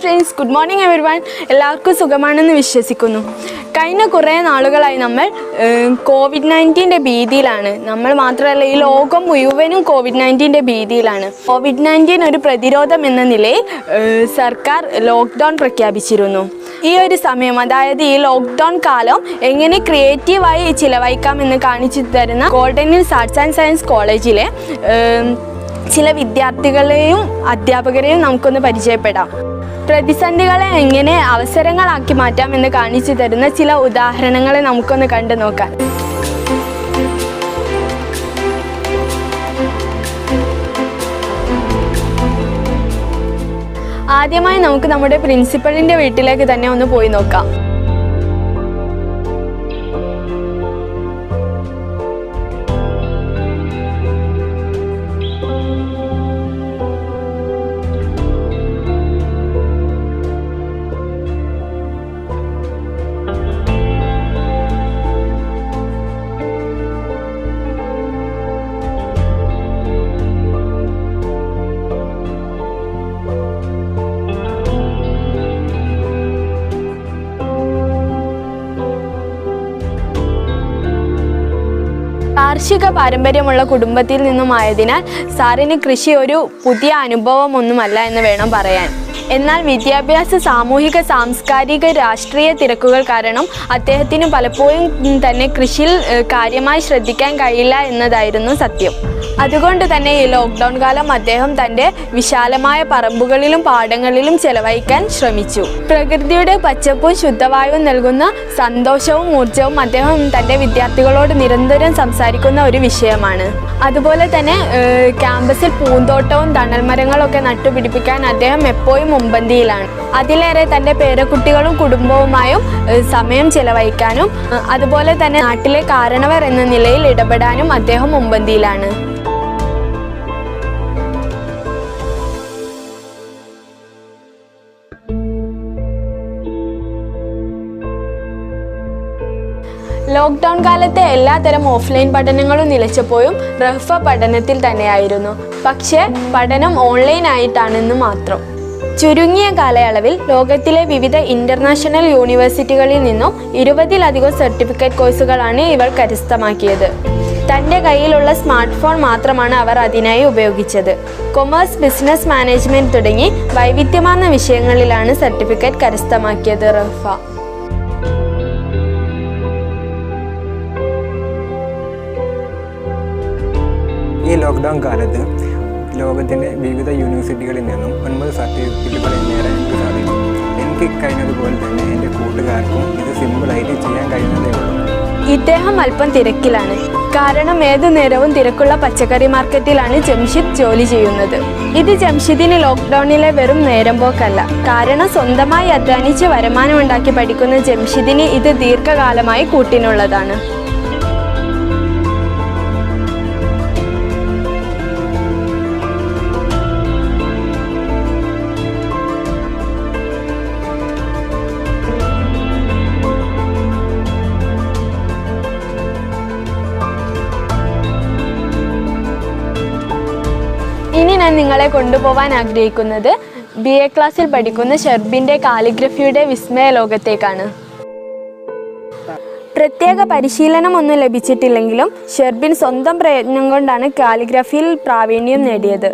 Friends, good morning everyone. എല്ലാവർക്കും സുഖമാണെന്ന് വിശ്വസിക്കുന്നു. കഴിഞ്ഞ കുറേ നാളുകളായി നമ്മൾ കോവിഡ്-19 ഭീതിയിലാണ്. നമ്മൾ മാത്രമല്ല, ഈ ലോകം മുഴുവനും കോവിഡ്-19 ഭീതിയിലാണ്. കോവിഡ്-19 ഒരു പ്രതിരോധം എന്ന നിലയിൽ സർക്കാർ ലോക്ക്ഡൗൺ പ്രഖ്യാപിച്ചിരുന്നു. ഈ ഒരു സമയം, അതായത് ഈ ലോക്ക്ഡൗൺ കാലം എങ്ങനെ ക്രിയേറ്റീവായി ചിലവഴിക്കാമെന്ന് കാണിച്ചു തരുന്ന golden hills arts and science കോളേജിലെ ചില വിദ്യാർത്ഥികളെയും അധ്യാപകരെയും നമുക്കൊന്ന് പരിചയപ്പെടാം. പ്രതിസന്ധികളെ എങ്ങനെ അവസരങ്ങളാക്കി മാറ്റാം എന്ന് കാണിച്ചു തരുന്ന ചില ഉദാഹരണങ്ങളെ നമുക്കൊന്ന് കണ്ടു നോക്കാം. ആദ്യമായി നമുക്ക് നമ്മുടെ പ്രിൻസിപ്പളിൻ്റെ വീട്ടിലേക്ക് തന്നെ ഒന്ന് പോയി നോക്കാം. കാർഷിക പാരമ്പര്യമുള്ള കുടുംബത്തിൽ നിന്നുമായതിനാൽ സാറിന് കൃഷി ഒരു പുതിയ അനുഭവമൊന്നുമല്ല എന്ന് വേണം പറയാൻ. എന്നാൽ വിദ്യാഭ്യാസ, സാമൂഹിക, സാംസ്കാരിക, രാഷ്ട്രീയ തിരക്കുകൾ കാരണം അദ്ദേഹത്തിന് പലപ്പോഴും തന്നെ കൃഷിയിൽ കാര്യമായി ശ്രദ്ധിക്കാൻ കഴിയില്ല എന്നതായിരുന്നു സത്യം. അതുകൊണ്ട് തന്നെ ഈ ലോക്ക്ഡൗൺ കാലം അദ്ദേഹം തൻ്റെ വിശാലമായ പറമ്പുകളിലും പാടങ്ങളിലും ചെലവഴിക്കാൻ ശ്രമിച്ചു. പ്രകൃതിയുടെ പച്ചപ്പും ശുദ്ധവായുവും നൽകുന്ന സന്തോഷവും ഊർജവും അദ്ദേഹം തൻ്റെ വിദ്യാർത്ഥികളോട് നിരന്തരം സംസാരിക്കുന്ന ഒരു വിഷയമാണ്. അതുപോലെ തന്നെ ക്യാമ്പസിൽ പൂന്തോട്ടവും തണൽമരങ്ങളൊക്കെ നട്ടുപിടിപ്പിക്കാൻ അദ്ദേഹം എപ്പോഴും മുൻപന്തിയിലാണ്. അതിലേറെ തൻ്റെ പേരക്കുട്ടികളും കുടുംബവുമായും സമയം ചെലവഴിക്കാനും അതുപോലെ തന്നെ നാട്ടിലെ കാരണവർ എന്ന നിലയിൽ ഇടപെടാനും അദ്ദേഹം മുൻപന്തിയിലാണ്. ലോക്ക്ഡൗൺ കാലത്തെ എല്ലാത്തരം ഓഫ്ലൈൻ പഠനങ്ങളും നിലച്ചപ്പോഴും റഹ്ഫ പഠനത്തിൽ തന്നെയായിരുന്നു. പക്ഷേ പഠനം ഓൺലൈൻ ആയിട്ടാണെന്ന് മാത്രം. ചുരുങ്ങിയ കാലയളവിൽ ലോകത്തിലെ വിവിധ ഇന്റർനാഷണൽ യൂണിവേഴ്സിറ്റികളിൽ നിന്നും 20-ലധികം സർട്ടിഫിക്കറ്റ് കോഴ്സുകളാണ് ഇവർ കരസ്ഥമാക്കിയത്. തൻ്റെ കയ്യിലുള്ള സ്മാർട്ട് ഫോൺ മാത്രമാണ് അവർ അതിനായി ഉപയോഗിച്ചത്. കൊമേഴ്സ്, ബിസിനസ് മാനേജ്മെന്റ് തുടങ്ങി വൈവിധ്യമാർന്ന വിഷയങ്ങളിലാണ് സർട്ടിഫിക്കറ്റ് കരസ്ഥമാക്കിയത് റഹ്ഫ. ഈ ലോക്ക്ഡൗൺ കാലത്ത് ലോകത്തിൻ്റെ വിവിധ യൂണിവേഴ്സിറ്റികളിൽ നിന്നും 9 സർട്ടിഫിക്കറ്റുകൾ നേടാൻ എനിക്ക് സാധിച്ചു. എനിക്ക് കഴിഞ്ഞതുപോലെ തന്നെ എൻ്റെ കൂട്ടുകാർക്കും ഇത് സിമ്പിളായിട്ട് ചെയ്യാൻ കഴിയുന്നതേ ഉള്ളൂ. ഇദ്ദേഹം അല്പം തിരക്കിലാണ്. കാരണം ഏതു നേരവും തിരക്കുള്ള പച്ചക്കറി മാർക്കറ്റിലാണ് ജംഷിദ് ജോലി ചെയ്യുന്നത്. ഇത് ജംഷിദിന് ലോക്ക്ഡൗണിലെ വെറും നേരം പോക്കല്ല. കാരണം സ്വന്തമായി അധ്വാനിച്ച് വരുമാനമുണ്ടാക്കി പഠിക്കുന്ന ജംഷിദിന് ഇത് ദീർഘകാലമായി കൂട്ടിനുള്ളതാണ്. ഇനി ഞാൻ നിങ്ങളെ കൊണ്ടുപോകാൻ ആഗ്രഹിക്കുന്നത് BA ക്ലാസ്സിൽ പഠിക്കുന്ന ഷെർബിൻ്റെ കാലിഗ്രഫിയുടെ വിസ്മയ ലോകത്തേക്കാണ്. പ്രത്യേക പരിശീലനമൊന്നും ലഭിച്ചിട്ടില്ലെങ്കിലും ഷെർബിൻ സ്വന്തം പ്രയത്നം കൊണ്ടാണ് കാലിഗ്രഫിയിൽ പ്രാവീണ്യം നേടിയത്.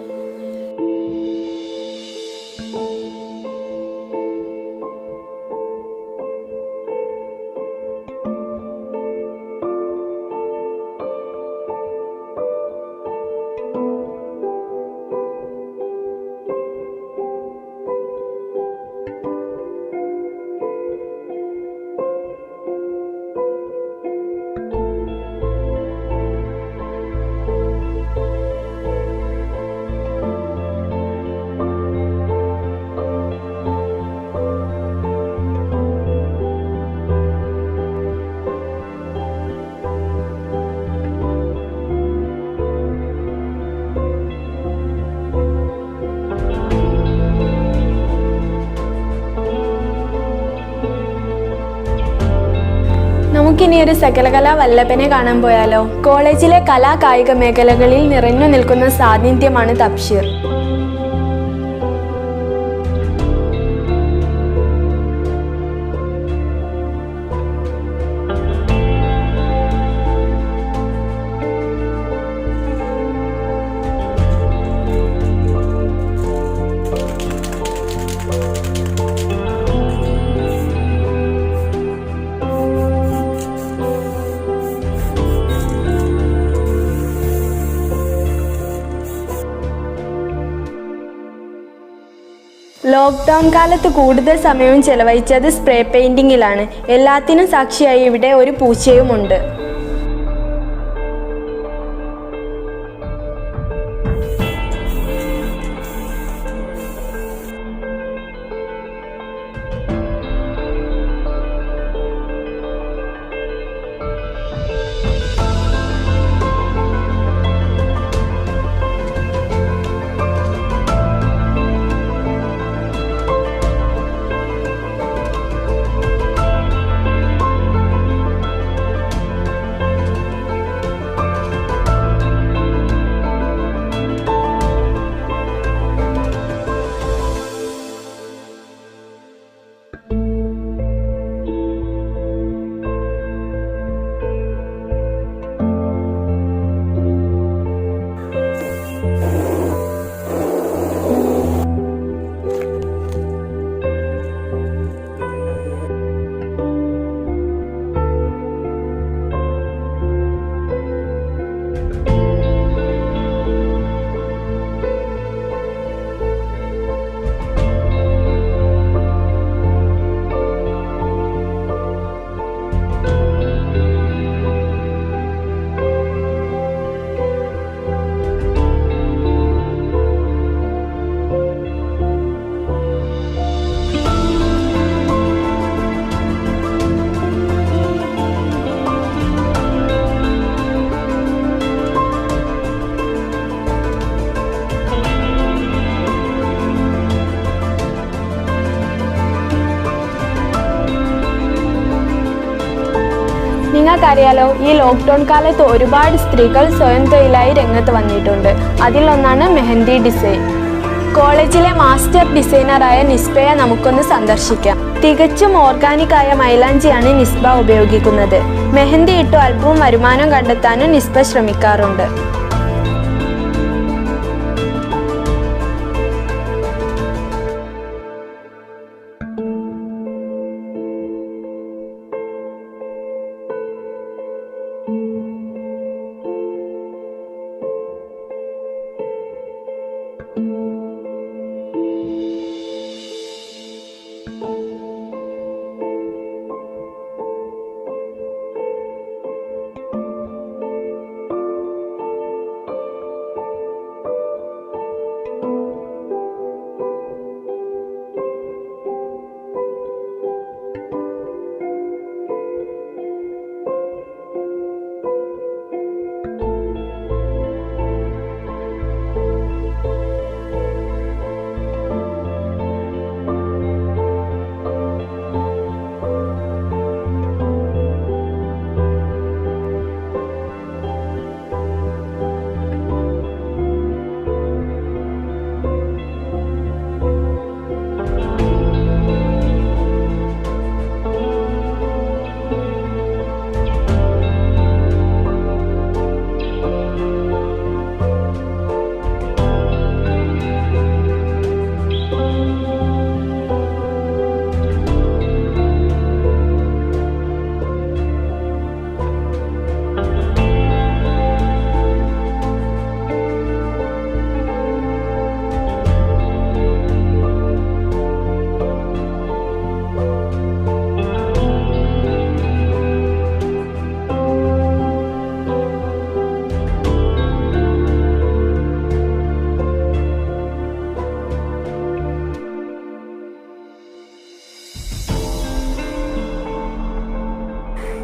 നമുക്കിനി ഒരു സകലകലാ വല്ലഭനെ കാണാൻ പോയാലോ? കോളേജിലെ കലാ കായിക മേഖലകളിൽ നിറഞ്ഞു നിൽക്കുന്ന സാന്നിധ്യമാണ് തബ്ഷീർ. ലോക്ക്ഡൗൺ കാലത്ത് കൂടുതൽ സമയവും ചെലവഴിച്ചത് സ്പ്രേ പെയിൻറ്റിങ്ങിലാണ്. എല്ലാത്തിനും സാക്ഷിയായി ഇവിടെ ഒരു പൂച്ചയുമുണ്ട്. നിങ്ങൾക്കറിയാലോ, ഈ ലോക്ക്ഡൗൺ കാലത്ത് ഒരുപാട് സ്ത്രീകൾ സ്വയം തൊഴിലായി രംഗത്ത് വന്നിട്ടുണ്ട്. അതിലൊന്നാണ് മെഹന്തി ഡിസൈൻ. കോളേജിലെ മാസ്റ്റർ ഡിസൈനറായ നിസ്ബയെ നമുക്കൊന്ന് സന്ദർശിക്കാം. തികച്ചും ഓർഗാനിക്കായ മൈലാഞ്ചിയാണ് നിസ്ബ ഉപയോഗിക്കുന്നത്. മെഹന്തി ഇട്ടു അല്പവും വരുമാനം കണ്ടെത്താനും നിസ്ബ ശ്രമിക്കാറുണ്ട്.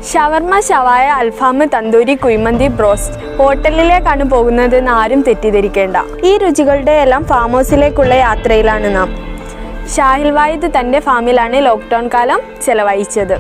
ഷവർമ, ഷവായ, അൽഫാം, തന്തൂരി, കുഴിമന്തി, ബ്രോസ്റ്റ് ഹോട്ടലിലേക്കാണ് പോകുന്നതെന്ന് ആരും തെറ്റിദ്ധരിക്കേണ്ട. ഈ രുചികളുടെ എല്ലാം ഫാം ഹൗസിലേക്കുള്ള യാത്രയിലാണ് നാം. ഷാഹിൽ വായിദ് തൻ്റെ ഫാമിലാണ് ലോക്ക്ഡൗൺ കാലം ചെലവഴിച്ചത്.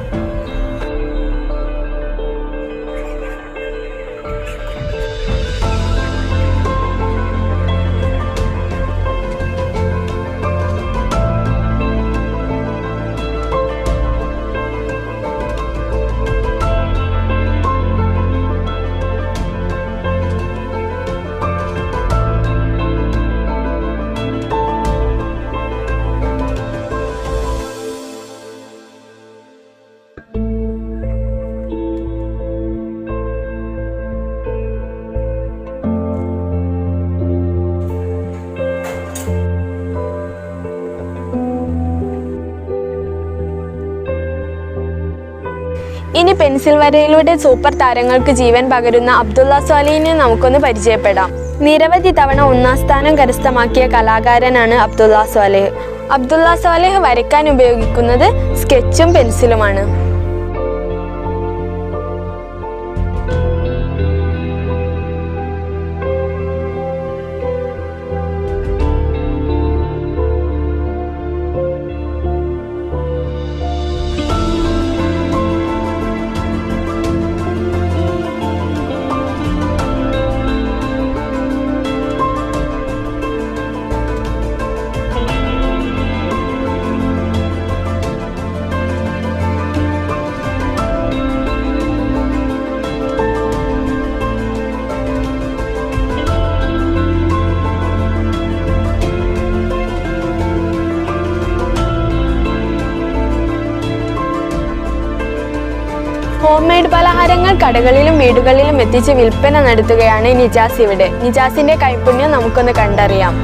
ഇനി പെൻസിൽ വരയിലൂടെ സൂപ്പർ താരങ്ങൾക്ക് ജീവൻ പകരുന്ന അബ്ദുള്ള സ്വാലിഹിനെ നമുക്കൊന്ന് പരിചയപ്പെടാം. നിരവധി തവണ 1ാം സ്ഥാനം കരസ്ഥമാക്കിയ കലാകാരനാണ് അബ്ദുള്ള സ്വാലിഹ്. അബ്ദുള്ള സ്വാലിഹ് വരയ്ക്കാൻ ഉപയോഗിക്കുന്നത് സ്കെച്ചും പെൻസിലുമാണ്. ഹോം മെയ്ഡ് പലഹാരങ്ങൾ കടകളിലും വീടുകളിലും എത്തിച്ച് വിൽപ്പന നടത്തുകയാണ് നിജാസ് ഇവിടെ. നിജാസിന്റെ കൈപുണ്യം നമുക്കൊന്ന് കണ്ടറിയാം.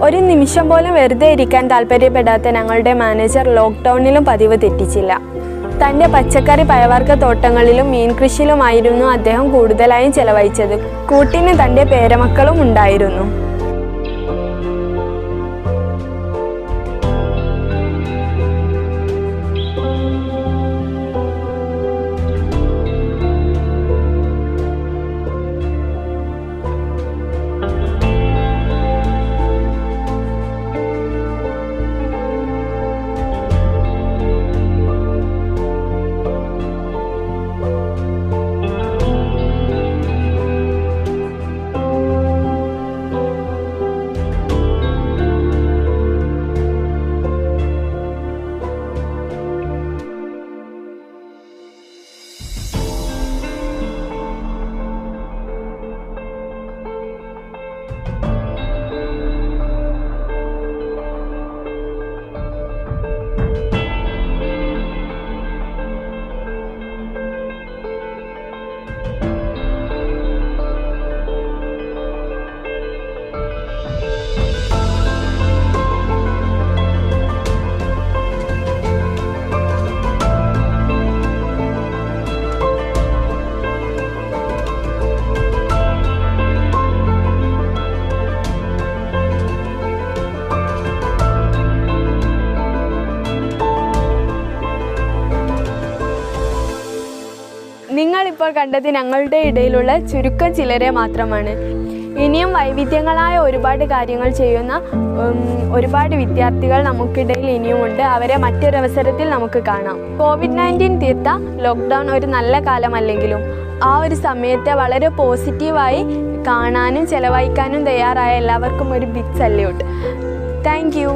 ഒരു നിമിഷം പോലും വെറുതെ ഇരിക്കാൻ താല്പര്യപ്പെടാത്ത ഞങ്ങളുടെ മാനേജർ ലോക്ക്ഡൗണിലും പതിവ് തെറ്റിച്ചില്ല. തൻ്റെ പച്ചക്കറി പയവർഗ്ഗ തോട്ടങ്ങളിലും മീൻ കൃഷിയിലുമായിരുന്നു അദ്ദേഹം കൂടുതലായും ചെലവഴിച്ചത്. കൂട്ടിന് തൻ്റെ പേരമക്കളും ഉണ്ടായിരുന്നു. നിങ്ങളിപ്പോൾ കണ്ടത് ഞങ്ങളുടെ ഇടയിലുള്ള ചുരുക്കം ചിലരെ മാത്രമാണ്. ഇനിയും വൈവിധ്യങ്ങളായ ഒരുപാട് കാര്യങ്ങൾ ചെയ്യുന്ന ഒരുപാട് വിദ്യാർത്ഥികൾ നമുക്കിടയിൽ ഇനിയുമുണ്ട്. അവരെ മറ്റൊരവസരത്തിൽ നമുക്ക് കാണാം. COVID-19 തീർത്ത ലോക്ക്ഡൗൺ ഒരു നല്ല കാലമല്ലെങ്കിലും ആ ഒരു സമയത്തെ വളരെ പോസിറ്റീവായി കാണാനും ചെലവഴിക്കാനും തയ്യാറായ എല്ലാവർക്കും ഒരു ബിഗ് സല്യൂട്ട്. Thank you.